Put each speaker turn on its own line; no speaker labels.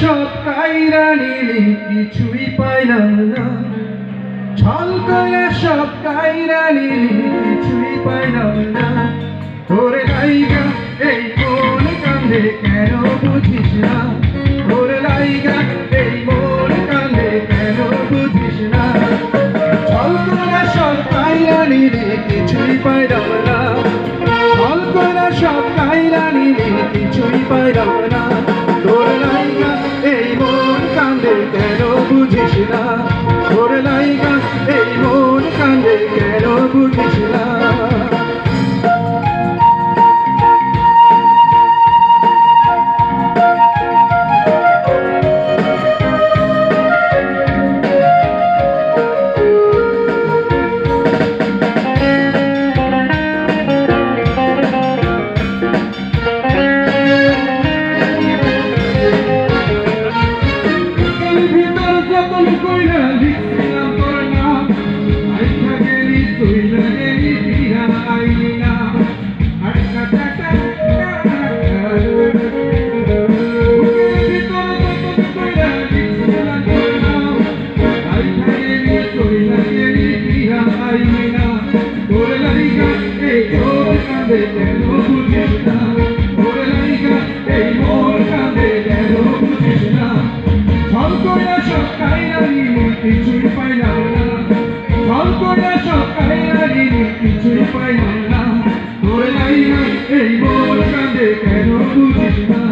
সব কাইরা নিলি কিছুই পাইলাম না, ছল করে সব কাইরা নিলি কিছুই পাইলাম না। তোরে লাইগা এই মন কান্দে কেন বুঝিস না, তোরে লাইগা এই মন কান্দে কেন বুঝিস না। ছল করে সব কাইরা নিলি কিছুই পাইলাম না, ছল করে সব কাইরা নিলি কিছুই পাইলাম না। তোরে লাইগা এই মন কান্দে কেন বুঝিস না, তোরে লাইগা এই মন কান্দে কেন বুঝিস না। কিছুই পাইলাম না, ছল করে সব কাইরা নিলি কিছুই পাইলাম না। তোরে লাইগা এই মন কান্দে কেন বুঝিস না।